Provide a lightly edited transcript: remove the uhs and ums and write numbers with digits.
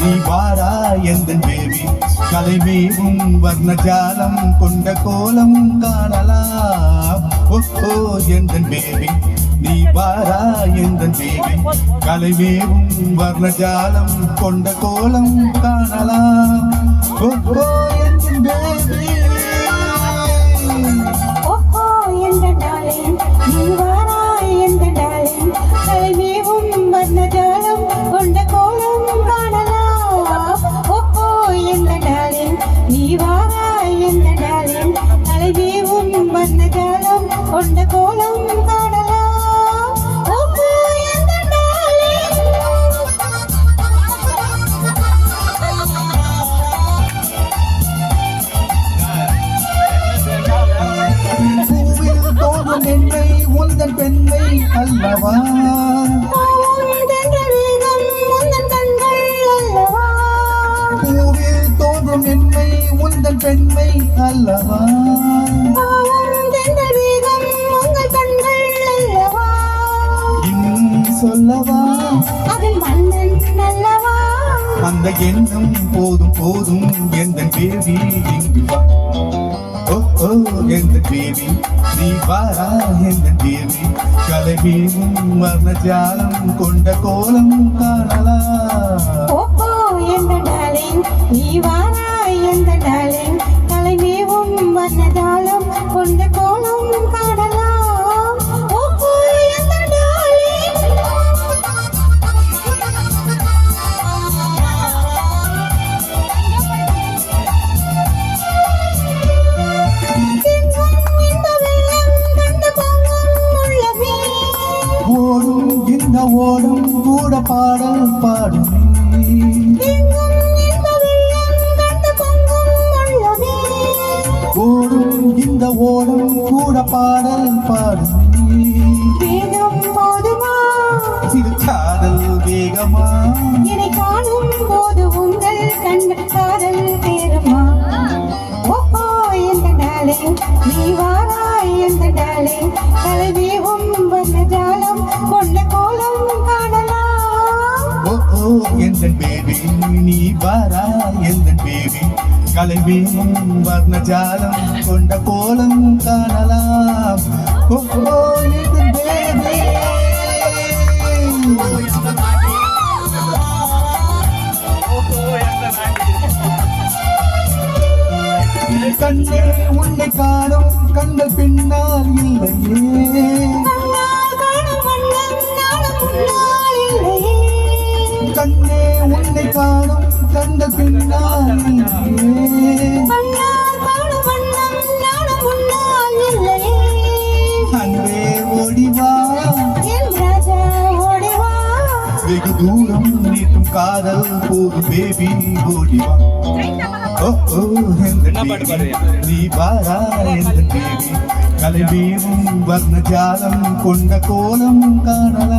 நீ வாரா எந்தன் பேபி கலைமேவும் வர்ணஜாலம் கொண்ட கோலம் காணலாம் ஓ எந்தன் பேபி நீ வாரா எந்தன் பேபி கலைமேவும் வர்ணஜாலம் கொண்ட கோலம் காணலாம் ஓ எந்தன் பேபி நீ வாரா எந்தன் டார்லிங் கலைமேவும் வர்ணஜாலம் கொண்ட கோலம் காணலாம் ஓ எந்தன் டார்லிங் நீ வாரா எந்தன் டார்லிங் கலைமேவும் வர்ணஜாலம் கொண்ட கோலம் காணலாம் ஓ எந்தன் டார்லிங் பூவில் தோன்றும் என்னை உந்தன் பெண்ணை அல்லவா பூவில் தோன்றும் என்னை உந்தன் பெண்மை அல்லவா இன்னும் சொல்லவா அந்த எண்ணம் போதும் போதும் எந்தன் பேபி இங்கு வா ஓ எந்தன் பேபி நீ வாரா எந்தன் பேபி கலைமேவும் வர்ணஜாலம் கொண்ட கோலம் காணலாம் நீ வாரா எந்த டார்லிங் கலைமேவும் வர்ணஜாலம் கொண்ட கோலம் காணலாம் ஓ எந்த டார்லிங் ஓடும் இந்த ஓடும் கூட பாடல் பாடும் ஓடும் இந்த ஓடும் கூட பாடல் பாடும் வேகம் போதுமா இது காதல் வேகமா என்னை காணும் போது உங்கள் கண்கள் காதல் தேருமா ஓ எந்த டார்லிங் நீ வாரா எந்த டார்லிங் கலைமேவும் வர்ணஜாலம் கொண்ட கோலம் காணலாம் ஓ எந்தன் பேபி நீ வாரா எந்தன் பேபி கலைமேவும் வர்ணஜாலம் கொண்ட கோலம் காணலாம் ஓ எந்தன் பேபி கண்ணே உன்னை காணும் கண்கள் பின்னால் இல்லையே கண்ணே உன்னை காணும் கண்கள் பின்னால் இல்லையே அன்பே ஓடிவா வெகு தூரம் நீட்டும் காதல் போதும் பேபி ஓடிவா ஓ நீ வாரா எந்த பேபி கலைமேவும் வர்ணஜாலம் கொண்ட கோலம் காணலாம்